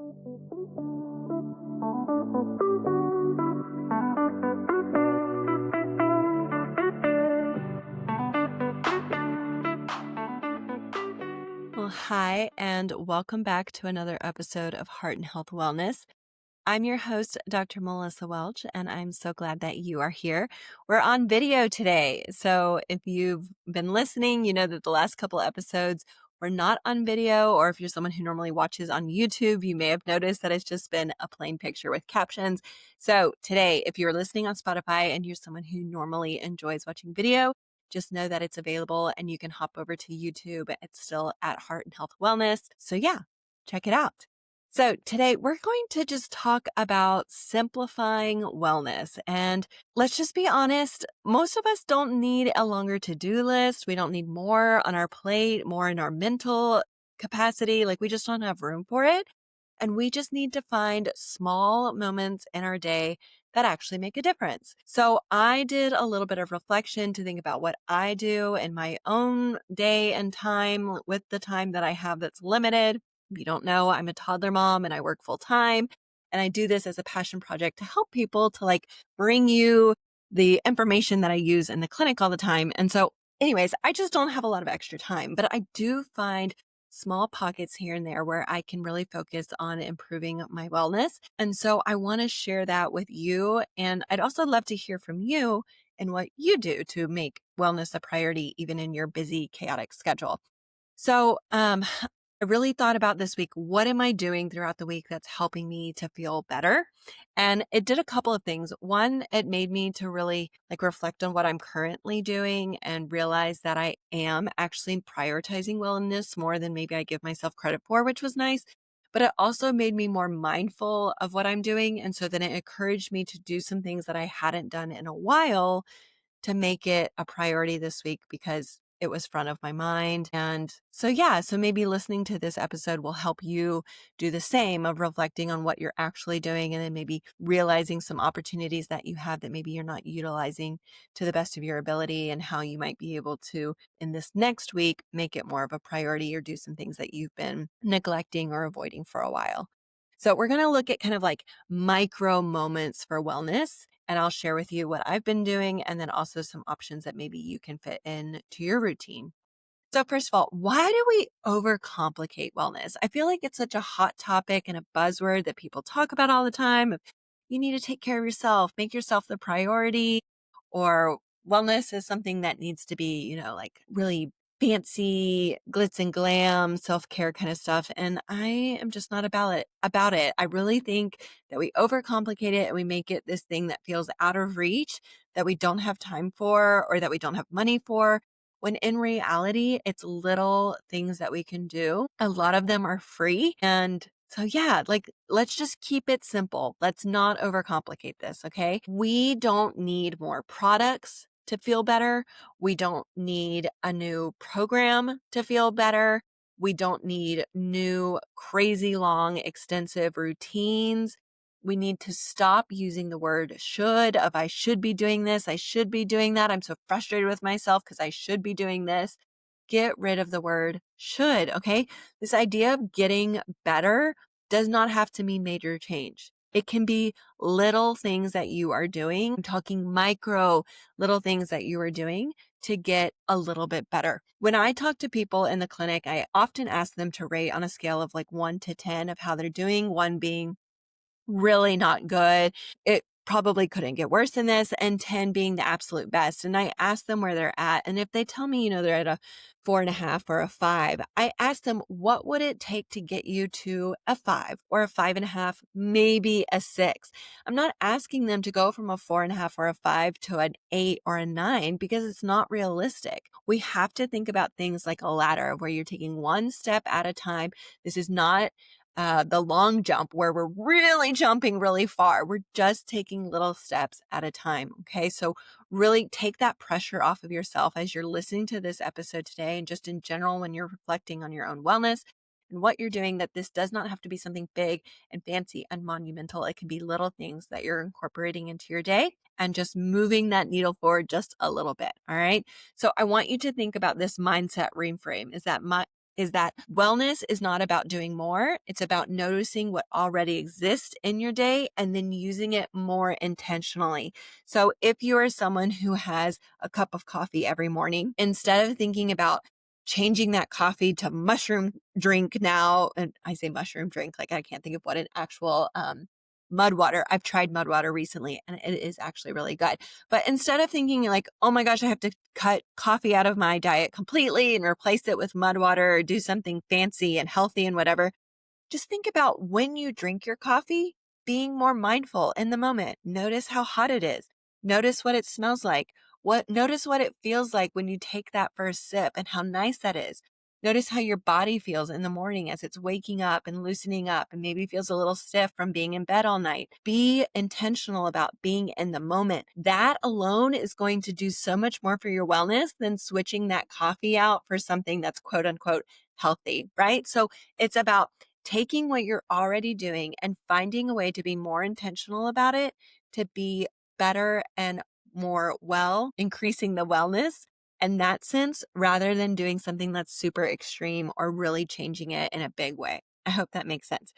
Well, hi, and welcome back to another episode of Heart and Health Wellness. I'm your host, Dr. Melissa Welch, and I'm so glad that you are here. We're on video today. So if you've been listening, you know that the last couple episodes were not on video, or if you're someone who normally watches on YouTube, you may have noticed that it's just been a plain picture with captions. So today, if you're listening on Spotify and you're someone who normally enjoys watching video, just know that it's available and you can hop over to YouTube. It's still at Heart and Health Wellness. So yeah, check it out. So today we're going to just talk about simplifying wellness. And let's just be honest, most of us don't need a longer to-do list. We don't need more on our plate, more in our mental capacity. Like we just don't have room for it. And we just need to find small moments in our day that actually make a difference. So I did a little bit of reflection to think about what I do in my own day and time with the time that I have that's limited. If you don't know, I'm a toddler mom and I work full time. And I do this as a passion project to help people to like bring you the information that I use in the clinic all the time. And so anyways, I just don't have a lot of extra time, but I do find small pockets here and there where I can really focus on improving my wellness. And so I want to share that with you. And I'd also love to hear from you and what you do to make wellness a priority, even in your busy, chaotic schedule. So, I really thought about this week, what am I doing throughout the week that's helping me to feel better? And it did a couple of things. One, it made me to really like reflect on what I'm currently doing and realize that I am actually prioritizing wellness more than maybe I give myself credit for, which was nice. But it also made me more mindful of what I'm doing. And so then it encouraged me to do some things that I hadn't done in a while to make it a priority this week because it was front of my mind. And so, yeah, so maybe listening to this episode will help you do the same of reflecting on what you're actually doing and then maybe realizing some opportunities that you have that maybe you're not utilizing to the best of your ability and how you might be able to, in this next week, make it more of a priority or do some things that you've been neglecting or avoiding for a while. So we're going to look at kind of like micro moments for wellness, and I'll share with you what I've been doing and then also some options that maybe you can fit in to your routine. So first of all, why do we overcomplicate wellness? I feel like it's such a hot topic and a buzzword that people talk about all the time. You need to take care of yourself, make yourself the priority, or wellness is something that needs to be, like really fancy glitz and glam self-care kind of stuff. And I am just not about it. I really think that we overcomplicate it and we make it this thing that feels out of reach, that we don't have time for, or that we don't have money for. When in reality, it's little things that we can do. A lot of them are free. And so, yeah, like let's just keep it simple. Let's not overcomplicate this. Okay. We don't need more products to feel better. We don't need a new program to feel better. We don't need new, crazy long, extensive routines. We need to stop using the word should of I should be doing this. I should be doing that. I'm so frustrated with myself because I should be doing this. Get rid of the word should. Okay. This idea of getting better does not have to mean major change. It can be little things that you are doing. I'm talking micro little things that you are doing to get a little bit better. When I talk to people in the clinic, I often ask them to rate on a scale of like 1 to 10 of how they're doing, 1 being really not good. It probably couldn't get worse than this, and 10 being the absolute best. And I ask them where they're at. And if they tell me, they're at a 4.5 or a 5, I ask them, what would it take to get you to a 5 or a 5.5, maybe a 6? I'm not asking them to go from a 4.5 or a 5 to an 8 or a 9 because it's not realistic. We have to think about things like a ladder where you're taking one step at a time. This is not the long jump where we're really jumping really far. We're just taking little steps at a time. Okay. So really take that pressure off of yourself as you're listening to this episode today. And just in general, when you're reflecting on your own wellness and what you're doing, that this does not have to be something big and fancy and monumental. It can be little things that you're incorporating into your day and just moving that needle forward just a little bit. All right. So I want you to think about this mindset reframe. Is that is that wellness is not about doing more. It's about noticing what already exists in your day and then using it more intentionally. So if you are someone who has a cup of coffee every morning, instead of thinking about changing that coffee to mushroom drink now, and I say mushroom drink, like I can't think of what an actual mud water. I've tried mud water recently and it is actually really good. But instead of thinking like, oh my gosh, I have to cut coffee out of my diet completely and replace it with mud water or do something fancy and healthy and whatever, just think about when you drink your coffee, being more mindful in the moment. Notice how hot it is. Notice what it smells like. Notice what it feels like when you take that first sip and how nice that is. Notice how your body feels in the morning as it's waking up and loosening up and maybe feels a little stiff from being in bed all night. Be intentional about being in the moment. That alone is going to do so much more for your wellness than switching that coffee out for something that's quote unquote healthy, right? So it's about taking what you're already doing and finding a way to be more intentional about it, to be better and more well, increasing the wellness in that sense, rather than doing something that's super extreme or really changing it in a big way. I hope that makes sense.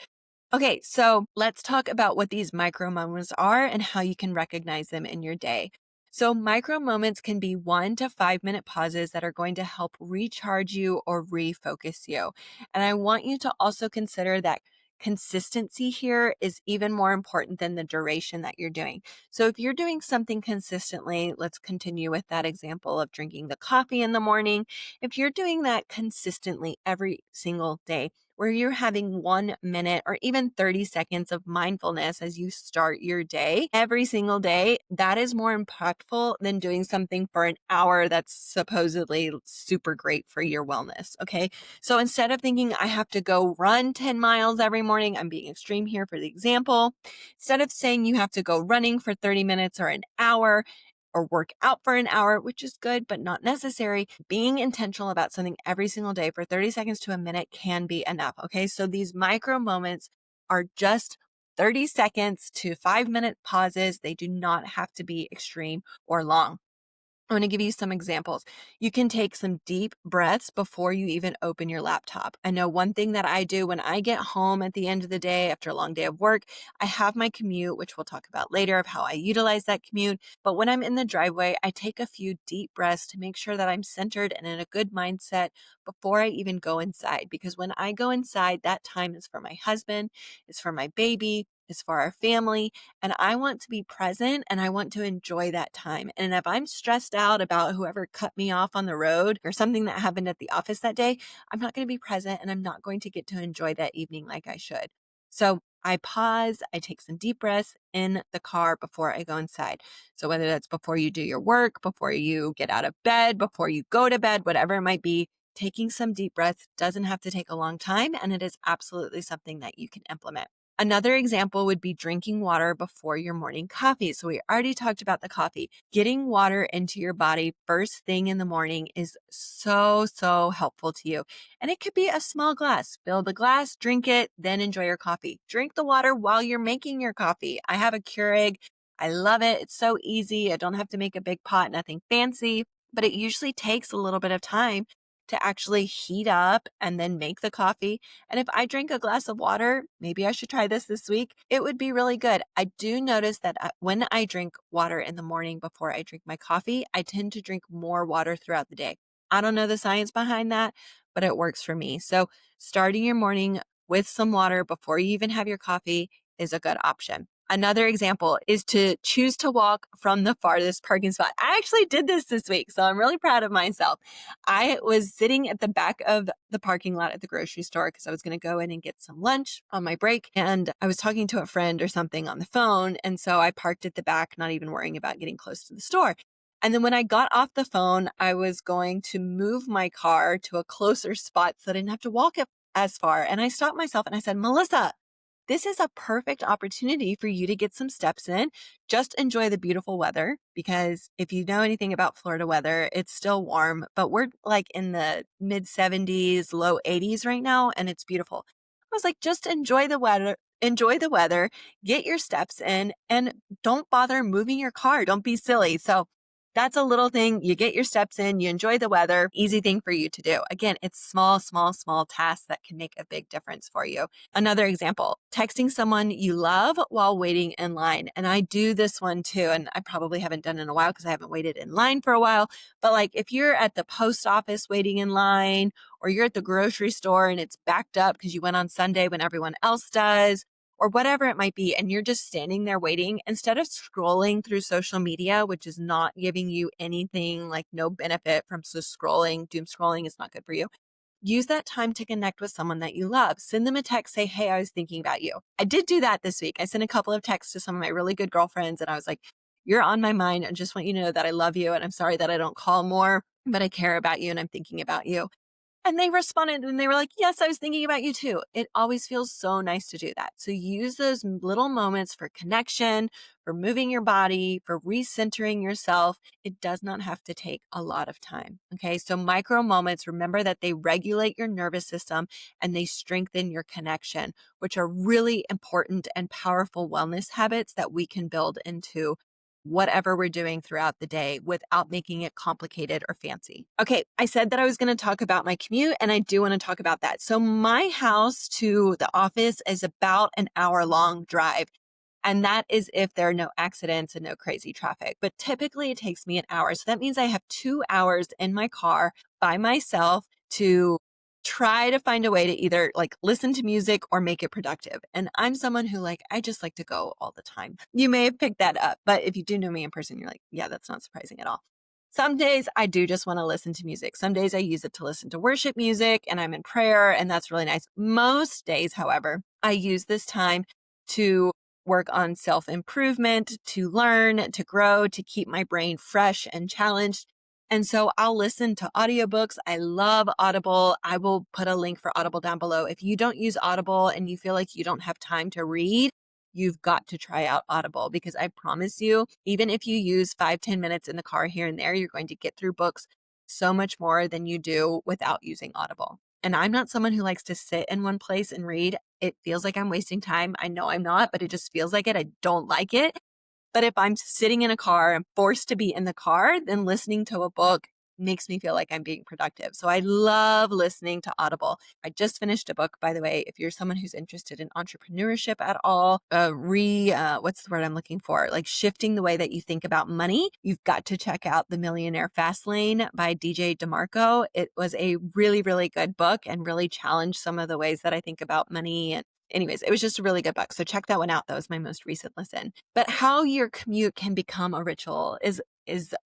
Okay, so let's talk about what these micro moments are and how you can recognize them in your day. So, micro moments can be 1 to 5 minute pauses that are going to help recharge you or refocus you. And I want you to also consider that consistency here is even more important than the duration that you're doing. So, if you're doing something consistently, let's continue with that example of drinking the coffee in the morning. If you're doing that consistently every single day, where you're having 1 minute or even 30 seconds of mindfulness as you start your day every single day, that is more impactful than doing something for an hour that's supposedly super great for your wellness. Okay. So instead of thinking I have to go run 10 miles every morning, I'm being extreme here for the example. Instead of saying you have to go running for 30 minutes or an hour, or work out for an hour, which is good, but not necessary. Being intentional about something every single day for 30 seconds to a minute can be enough. Okay. So these micro moments are just 30 seconds to 5 minute pauses. They do not have to be extreme or long. I want to give you some examples. You can take some deep breaths before you even open your laptop. I know one thing that I do when I get home at the end of the day after a long day of work, I have my commute, which we'll talk about later of how I utilize that commute. But when I'm in the driveway, I take a few deep breaths to make sure that I'm centered and in a good mindset before I even go inside. Because when I go inside, that time is for my husband, it's for my baby, it's for our family. And I want to be present and I want to enjoy that time. And if I'm stressed out about whoever cut me off on the road or something that happened at the office that day, I'm not going to be present and I'm not going to get to enjoy that evening like I should. So I pause, I take some deep breaths in the car before I go inside. So whether that's before you do your work, before you get out of bed, before you go to bed, whatever it might be, taking some deep breaths doesn't have to take a long time. And it is absolutely something that you can implement. Another example would be drinking water before your morning coffee. So we already talked about the coffee. Getting water into your body first thing in the morning is so helpful to you. And it could be a small glass. Fill the glass, drink it, then enjoy your coffee. Drink the water while you're making your coffee. I have a Keurig. I love it. It's so easy. I don't have to make a big pot, nothing fancy, but it usually takes a little bit of time to actually heat up and then make the coffee. And if I drink a glass of water, maybe I should try this week, it would be really good. I do notice that when I drink water in the morning before I drink my coffee, I tend to drink more water throughout the day. I don't know the science behind that, but it works for me. So starting your morning with some water before you even have your coffee is a good option. Another example is to choose to walk from the farthest parking spot. I actually did this week, so I'm really proud of myself. I was sitting at the back of the parking lot at the grocery store because I was going to go in and get some lunch on my break. And I was talking to a friend or something on the phone. And so I parked at the back, not even worrying about getting close to the store. And then when I got off the phone, I was going to move my car to a closer spot so I didn't have to walk it as far. And I stopped myself and I said, Melissa, this is a perfect opportunity for you to get some steps in. Just enjoy the beautiful weather, because if you know anything about Florida weather, it's still warm, but we're like in the mid 70s, low 80s right now, and it's beautiful. I was like, just enjoy the weather, get your steps in, and don't bother moving your car. Don't be silly. So That's a little thing. You get your steps in, you enjoy the weather, easy thing for you to do. Again, it's small, small, small tasks that can make a big difference for you. Another example, texting someone you love while waiting in line. And I do this one too. And I probably haven't done it in a while because I haven't waited in line for a while. But like if you're at the post office waiting in line, or you're at the grocery store and it's backed up because you went on Sunday when everyone else does, or whatever it might be, and you're just standing there waiting, instead of scrolling through social media, which is not giving you anything, like no benefit from just scrolling, doom scrolling is not good for you. Use that time to connect with someone that you love. Send them a text, say, hey, I was thinking about you. I did do that this week. I sent a couple of texts to some of my really good girlfriends and I was like, you're on my mind. I just want you to know that I love you and I'm sorry that I don't call more, but I care about you and I'm thinking about you. And they responded and they were like, yes, I was thinking about you too. It always feels so nice to do that. So use those little moments for connection, for moving your body, for recentering yourself. It does not have to take a lot of time. Okay. So micro moments, remember that they regulate your nervous system and they strengthen your connection, which are really important and powerful wellness habits that we can build into whatever we're doing throughout the day without making it complicated or fancy. Okay, I said that I was going to talk about my commute and I do want to talk about that. So my house to the office is about an hour-long drive. And that is if there are no accidents and no crazy traffic. But typically it takes me an hour. So that means I have 2 hours in my car by myself to try to find a way to either like listen to music or make it productive. And I'm someone who I just like to go all the time. You may have picked that up, but if you do know me in person, you're like, yeah, that's not surprising at all. Some days I do just want to listen to music. Some days I use it to listen to worship music and I'm in prayer and that's really nice. Most days, however, I use this time to work on self-improvement, to learn, to grow, to keep my brain fresh and challenged. And so I'll listen to audiobooks. I love Audible. I will put a link for Audible down below. If you don't use Audible and you feel like you don't have time to read, you've got to try out Audible because I promise you, even if you use 5-10 minutes in the car here and there, you're going to get through books so much more than you do without using Audible. And I'm not someone who likes to sit in one place and read. It feels like I'm wasting time. I know I'm not, but it just feels like it. I don't like it. But if I'm sitting in a car, I'm forced to be in the car, then listening to a book makes me feel like I'm being productive. So I love listening to Audible. I just finished a book, by the way, if you're someone who's interested in entrepreneurship at all, what's the word I'm looking for? Like shifting the way that you think about money, you've got to check out The Millionaire Fastlane by DJ DeMarco. It was a really, really good book and really challenged some of the ways that I think about money. And anyways, it was just a really good book. So check that one out. That was my most recent listen. But how your commute can become a ritual is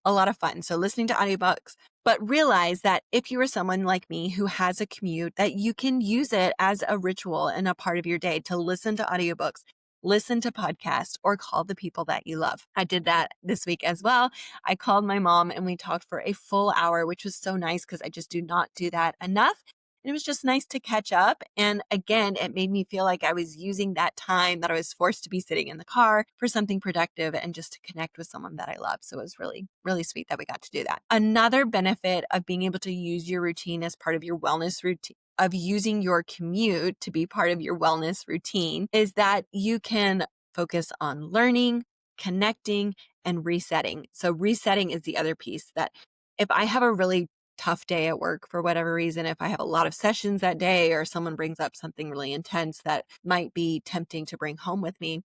a lot of fun. So listening to audiobooks, but realize that if you are someone like me who has a commute, that you can use it as a ritual and a part of your day to listen to audiobooks, listen to podcasts, or call the people that you love. I did that this week as well. I called my mom and we talked for a full hour, which was so nice because I just do not do that enough. And it was just nice to catch up. And again, it made me feel like I was using that time that I was forced to be sitting in the car for something productive and just to connect with someone that I love. So it was really, really sweet that we got to do that. Another benefit of being able to use your routine as part of your wellness routine, of using your commute to be part of your wellness routine, is that you can focus on learning, connecting, and resetting. So resetting is the other piece that if I have a really tough day at work for whatever reason, if I have a lot of sessions that day or someone brings up something really intense that might be tempting to bring home with me,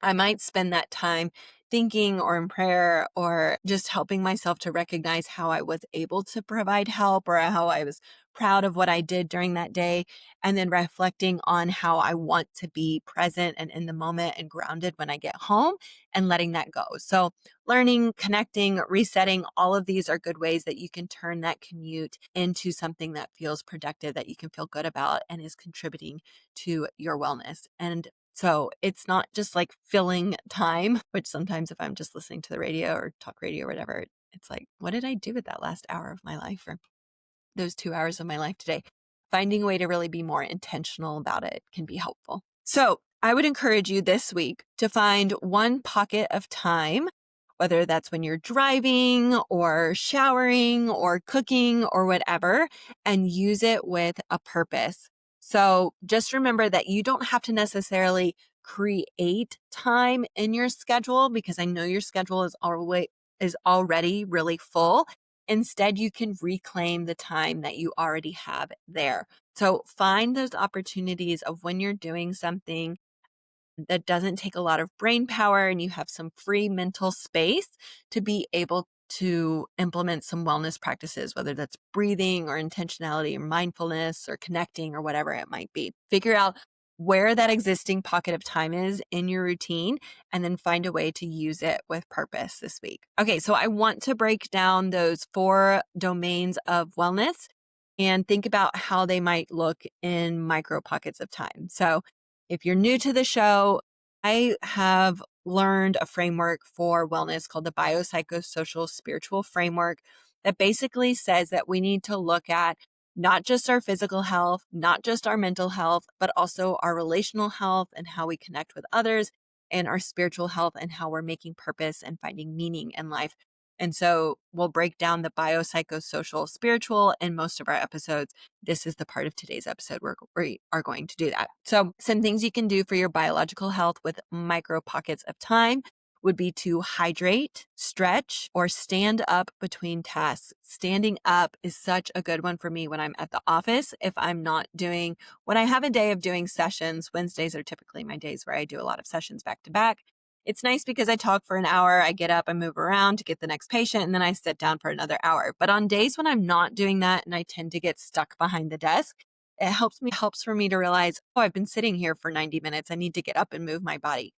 I might spend that time thinking or in prayer or just helping myself to recognize how I was able to provide help or how I was proud of what I did during that day. And then reflecting on how I want to be present and in the moment and grounded when I get home and letting that go. So learning, connecting, resetting, all of these are good ways that you can turn that commute into something that feels productive, that you can feel good about and is contributing to your wellness. And so it's not just like filling time, which sometimes if I'm just listening to the radio or talk radio or whatever, it's like, what did I do with that last hour of my life or those 2 hours of my life today? Finding a way to really be more intentional about it can be helpful. So I would encourage you this week to find one pocket of time, whether that's when you're driving or showering or cooking or whatever, and use it with a purpose. So just remember that you don't have to necessarily create time in your schedule because I know your schedule is is already really full. Instead, you can reclaim the time that you already have there. So find those opportunities of when you're doing something that doesn't take a lot of brain power and you have some free mental space to be able to implement some wellness practices, whether that's breathing or intentionality or mindfulness or connecting or whatever it might be. Figure out where that existing pocket of time is in your routine and then find a way to use it with purpose this week. Okay, so I want to break down those 4 domains of wellness and think about how they might look in micro pockets of time. So if you're new to the show, I have learned a framework for wellness called the Biopsychosocial-Spiritual Framework that basically says that we need to look at not just our physical health, not just our mental health, but also our relational health and how we connect with others, and our spiritual health and how we're making purpose and finding meaning in life. And so we'll break down the biopsychosocial spiritual in most of our episodes. This is the part of today's episode where we are going to do that. So some things you can do for your biological health with micro pockets of time would be to hydrate, stretch, or stand up between tasks. Standing up is such a good one for me when I'm at the office. If I'm not doing, when I have a day of doing sessions, Wednesdays are typically my days where I do a lot of sessions back to back. It's nice because I talk for an hour, I get up, I move around to get the next patient, and then I sit down for another hour. But on days when I'm not doing that and I tend to get stuck behind the desk, it helps for me to realize, oh, I've been sitting here for 90 minutes. I need to get up and move my body.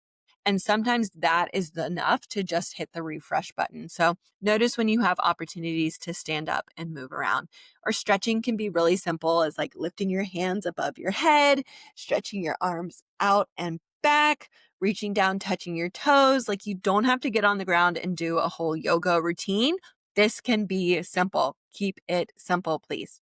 And sometimes that is enough to just hit the refresh button. So notice when you have opportunities to stand up and move around. Or stretching can be really simple as like lifting your hands above your head, stretching your arms out and back, reaching down, touching your toes. Like you don't have to get on the ground and do a whole yoga routine. This can be simple. Keep it simple, please.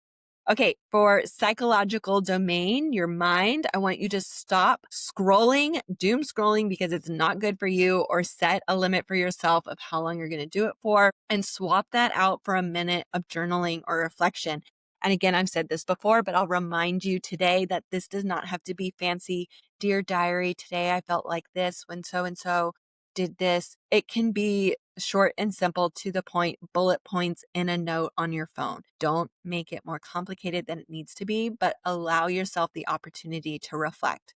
Okay, for psychological domain, your mind, I want you to stop scrolling, doom scrolling because it's not good for you, or set a limit for yourself of how long you're going to do it for, and swap that out for a minute of journaling or reflection. And again, I've said this before, but I'll remind you today that this does not have to be fancy. Dear diary, today I felt like this when so and so did this. It can be short and simple, to the point, bullet points in a note on your phone. Don't make it more complicated than it needs to be, but allow yourself the opportunity to reflect.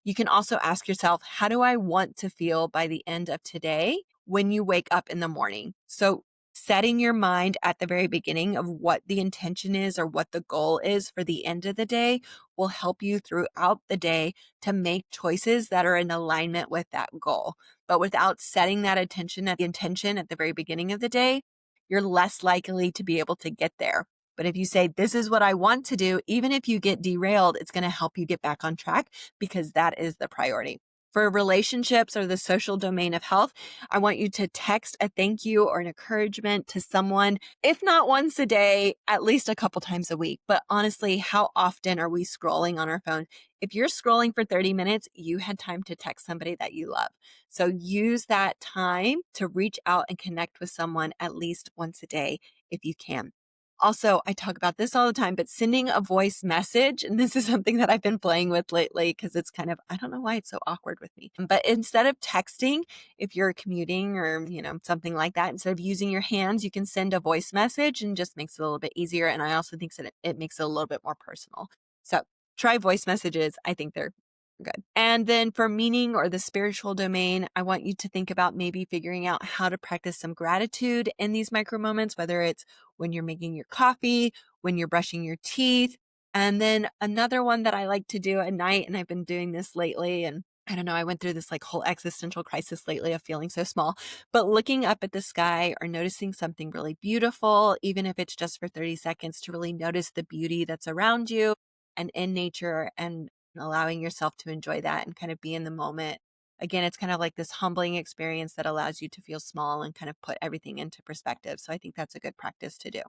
You can also ask yourself, how do I want to feel by the end of today when you wake up in the morning? So setting your mind at the very beginning of what the intention is or what the goal is for the end of the day will help you throughout the day to make choices that are in alignment with that goal. But without setting that intention at the very beginning of the day, you're less likely to be able to get there. But if you say, this is what I want to do, even if you get derailed, it's going to help you get back on track because that is the priority. For relationships or the social domain of health, I want you to text a thank you or an encouragement to someone, if not once a day, at least a couple times a week. But honestly, how often are we scrolling on our phone? If you're scrolling for 30 minutes, you had time to text somebody that you love. So use that time to reach out and connect with someone at least once a day if you can. Also, I talk about this all the time, but sending a voice message, and this is something that I've been playing with lately because it's kind of, I don't know why it's so awkward with me. But instead of texting, if you're commuting or, something like that, instead of using your hands, you can send a voice message and just makes it a little bit easier. And I also think that it makes it a little bit more personal. So try voice messages. I think they're good. And then for meaning or the spiritual domain, I want you to think about maybe figuring out how to practice some gratitude in these micro moments, whether it's when you're making your coffee, when you're brushing your teeth. And then another one that I like to do at night, and I've been doing this lately, and I don't know, I went through this like whole existential crisis lately of feeling so small, but looking up at the sky or noticing something really beautiful, even if it's just for 30 seconds, to really notice the beauty that's around you and in nature, and allowing yourself to enjoy that and kind of be in the moment. Again, it's kind of like this humbling experience that allows you to feel small and kind of put everything into perspective. So I think that's a good practice to do.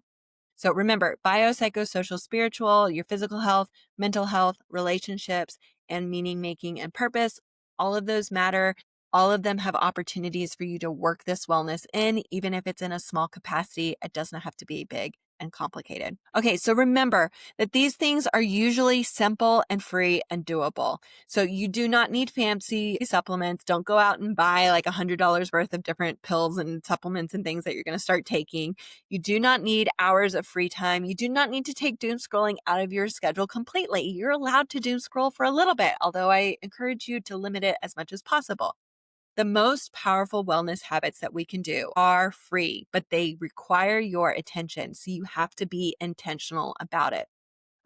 So remember, biopsychosocial, spiritual, your physical health, mental health, relationships, and meaning making and purpose, all of those matter. All of them have opportunities for you to work this wellness in, even if it's in a small capacity. It doesn't have to be big. and complicated. Okay, so remember that these things are usually simple and free and doable. So you do not need fancy supplements. Don't go out and buy like $100 worth of different pills and supplements and things that you're going to start taking. You do not need hours of free time. You do not need to take doom scrolling out of your schedule completely. You're allowed to doom scroll for a little bit, although I encourage you to limit it as much as possible. The most powerful wellness habits that we can do are free, but they require your attention. So you have to be intentional about it.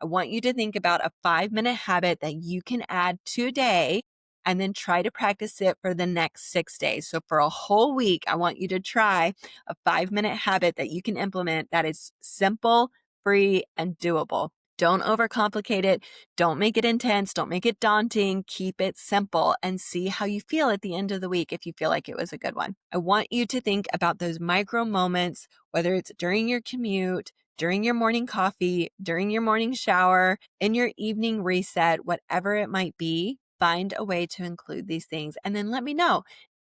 I want you to think about a 5-minute habit that you can add today and then try to practice it for the next 6 days. So for a whole week, I want you to try a 5-minute habit that you can implement that is simple, free, and doable. Don't overcomplicate it. Don't make it intense. Don't make it daunting. Keep it simple and see how you feel at the end of the week if you feel like it was a good one. I want you to think about those micro moments, whether it's during your commute, during your morning coffee, during your morning shower, in your evening reset, whatever it might be. Find a way to include these things and then let me know.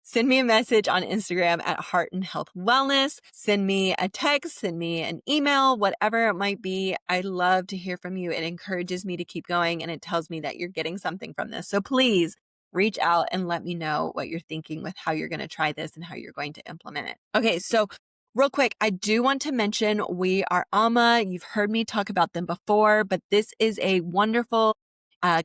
Send me a message on Instagram at Heart and Health Wellness. Send me a text, send me an email, whatever it might be. I love to hear from you. It encourages me to keep going and it tells me that you're getting something from this. So please reach out and let me know what you're thinking with how you're going to try this and how you're going to implement it. Okay, so real quick, I do want to mention We Are Amma. You've heard me talk about them before, but this is a wonderful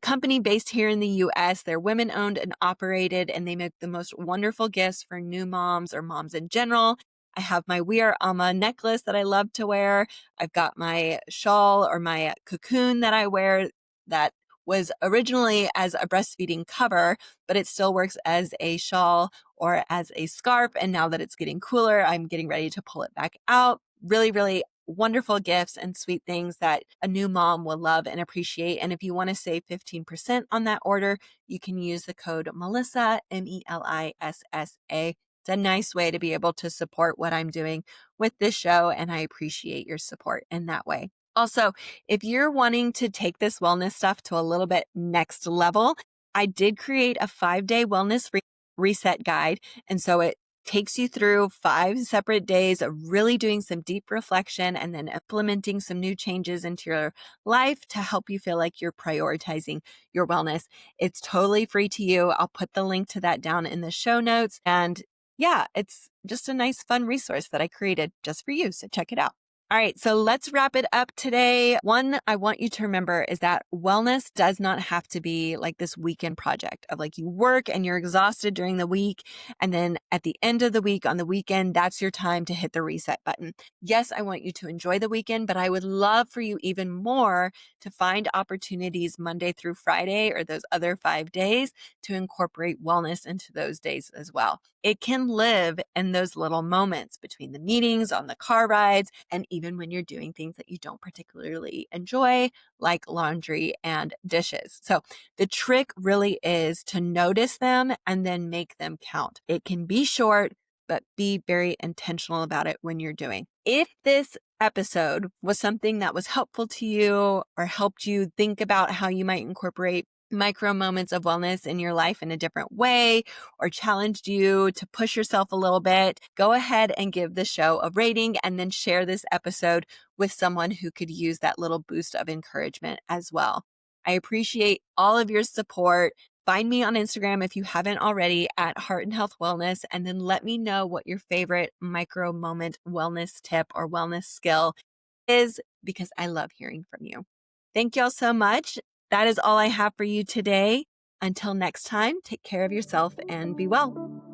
company based here in the US. They're women owned and operated, and they make the most wonderful gifts for new moms or moms in general. I have my We Are Amma necklace that I love to wear. I've got my shawl or my cocoon that I wear that was originally as a breastfeeding cover, but it still works as a shawl or as a scarf. And now that it's getting cooler, I'm getting ready to pull it back out. Really, really wonderful gifts and sweet things that a new mom will love and appreciate. And if you want to save 15% on that order, you can use the code Melissa, Melissa. It's a nice way to be able to support what I'm doing with this show. And I appreciate your support in that way. Also, if you're wanting to take this wellness stuff to a little bit next level, I did create a 5-day wellness reset guide. And so it takes you through 5 separate days of really doing some deep reflection and then implementing some new changes into your life to help you feel like you're prioritizing your wellness. It's totally free to you. I'll put the link to that down in the show notes. And yeah, it's just a nice, fun resource that I created just for you. So check it out. All right, so let's wrap it up today. One, I want you to remember is that wellness does not have to be like this weekend project of like you work and you're exhausted during the week. And then at the end of the week on the weekend, that's your time to hit the reset button. Yes, I want you to enjoy the weekend, but I would love for you even more to find opportunities Monday through Friday or those other 5 days to incorporate wellness into those days as well. It can live in those little moments between the meetings, on the car rides, and even when you're doing things that you don't particularly enjoy, like laundry and dishes. So the trick really is to notice them and then make them count. It can be short, but be very intentional about it when you're doing. If this episode was something that was helpful to you or helped you think about how you might incorporate micro moments of wellness in your life in a different way or challenged you to push yourself a little bit, go ahead and give the show a rating and then share this episode with someone who could use that little boost of encouragement as well. I appreciate all of your support. Find me on Instagram if you haven't already at Heart and Health Wellness, and then let me know what your favorite micro moment wellness tip or wellness skill is because I love hearing from you. Thank y'all so much. That is all I have for you today. Until next time, take care of yourself and be well.